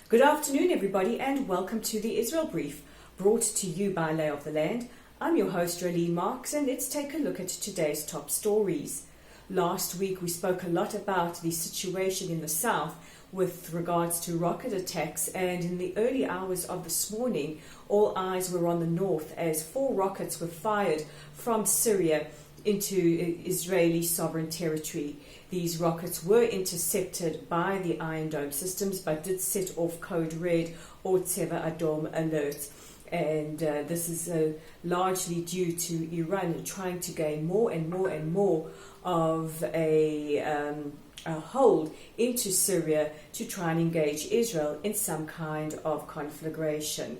Good afternoon, everybody, and welcome to the Israel Brief, brought to you by Lay of the Land. I'm your host, Raleen Marks, and let's take a look at today's top stories. Last week, we spoke a lot about the situation in the south with regards to rocket attacks, and in the early hours of this morning, all eyes were on the north as 4 rockets were fired from Syria into Israeli sovereign territory. These rockets were intercepted by the Iron Dome systems, but did set off code red or Tseva Adom alerts. And this is largely due to Iran trying to gain more and more of a hold into Syria to try and engage Israel in some kind of conflagration.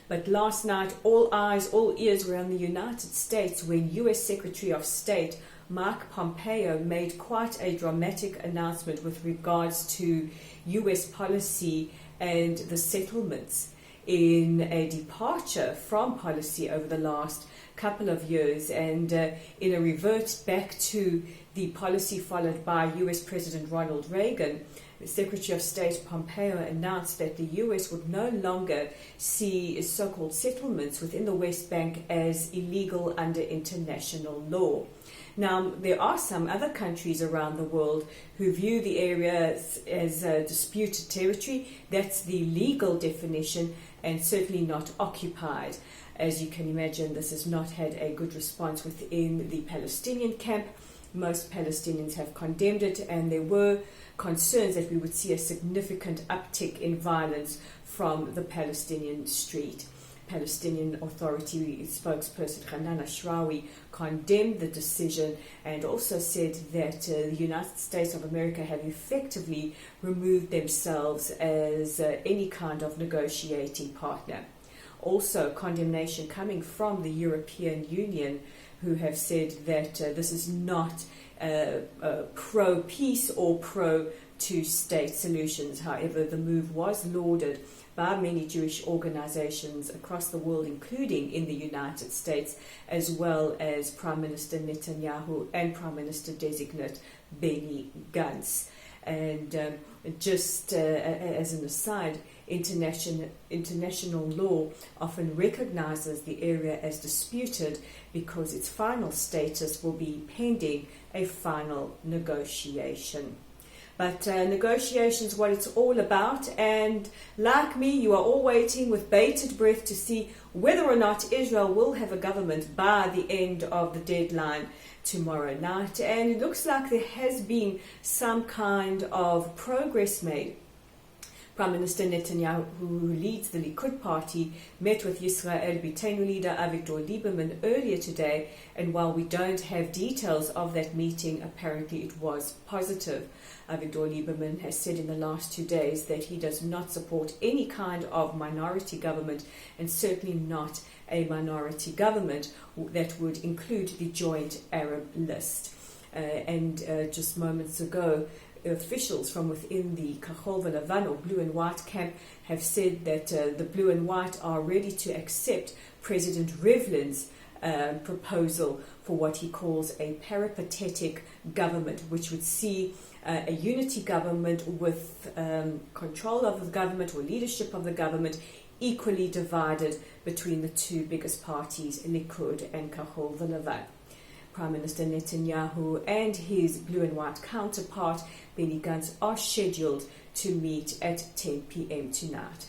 But last night, all eyes, all ears were on the United States when U.S. Secretary of State Mike Pompeo made quite a dramatic announcement with regards to U.S. policy and the settlements, in a departure from policy over the last couple of years, and in a revert back to the policy followed by U.S. President Ronald Reagan. The Secretary of State Pompeo announced that the U.S. would no longer see so-called settlements within the West Bank as illegal under international law. Now, there are some other countries around the world who view the area as disputed territory. That's the legal definition, and certainly not occupied. As you can imagine, this has not had a good response within the Palestinian camp. Most Palestinians have condemned it, and there were concerns that we would see a significant uptick in violence from the Palestinian street. Palestinian Authority spokesperson Hanan Ashrawi condemned the decision and also said that the United States of America have effectively removed themselves as any kind of negotiating partner. Also, condemnation coming from the European Union, who have said that this is not pro-peace or pro-two-state solutions. However, the move was lauded by many Jewish organizations across the world, including in the United States, as well as Prime Minister Netanyahu and Prime Minister-designate Benny Gantz. And just as an aside, international law often recognizes the area as disputed because its final status will be pending a final negotiation. But negotiations, what it's all about, and like me, you are all waiting with bated breath to see whether or not Israel will have a government by the end of the deadline tomorrow night. And it looks like there has been some kind of progress made. Prime Minister Netanyahu, who leads the Likud party, met with Yisrael Beitenu leader Avigdor Lieberman earlier today, and while we don't have details of that meeting, apparently it was positive. Avigdor Lieberman has said in the last 2 days that he does not support any kind of minority government, and certainly not a minority government that would include the joint Arab list. And just moments ago, officials from within the Kahol V'Lavan, or blue and white camp, have said that the blue and white are ready to accept President Rivlin's proposal for what he calls a peripatetic government, which would see a unity government with control of the government or leadership of the government equally divided between the two biggest parties, Likud and Kahol V'Lavan. Prime Minister Netanyahu and his blue and white counterpart, Benny Gantz, are scheduled to meet at 10 p.m. tonight.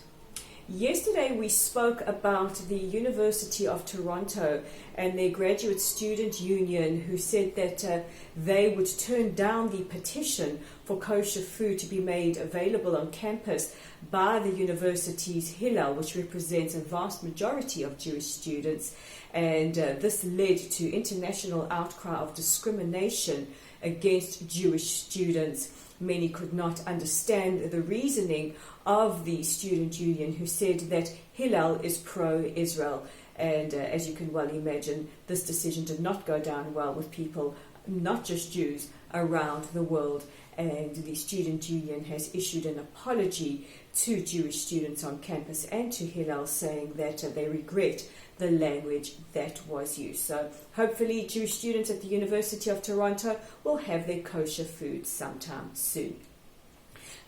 Yesterday we spoke about the University of Toronto and their graduate student union, who said that they would turn down the petition for kosher food to be made available on campus by the university's Hillel, which represents a vast majority of Jewish students. And this led to international outcry of discrimination against Jewish students. Many could not understand the reasoning of the student union, who said that Hillel is pro-Israel. And as you can well imagine, this decision did not go down well with people, not just Jews, around the world. And the student union has issued an apology to Jewish students on campus and to Hillel, saying that they regret the language that was used. So hopefully Jewish students at the University of Toronto will have their kosher food sometime soon.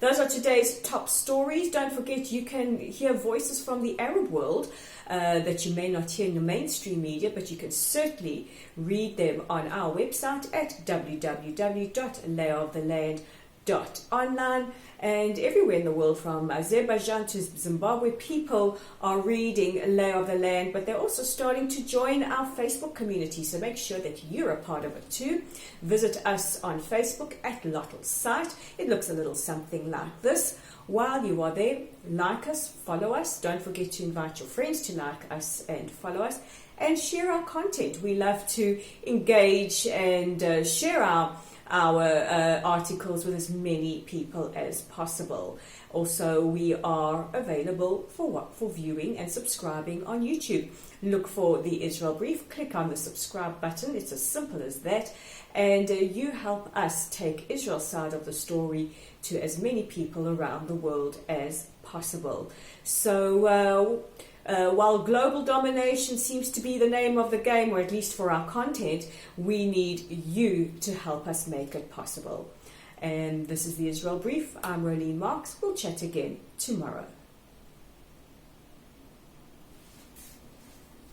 Those are today's top stories. Don't forget you can hear voices from the Arab world that you may not hear in the mainstream media, but you can certainly read them on our website at www.layoftheland.online. And everywhere in the world, from Azerbaijan to Zimbabwe, people are reading Lay of the Land, but they're also starting to join our Facebook community. So make sure that you're a part of it too. Visit us on Facebook at Lottle's site. It looks a little something like this. While you are there, like us, follow us. Don't forget to invite your friends to like us and follow us, and share our content. We love to engage and share our articles with as many people as possible. Also, we are available for viewing and subscribing on YouTube. Look for the Israel Brief, click on the subscribe button. It's as simple as that, and you help us take Israel's side of the story to as many people around the world as possible. So while global domination seems to be the name of the game, or at least for our content, we need you to help us make it possible. And this is the Israel Brief. I'm Rolene Marks. We'll chat again tomorrow.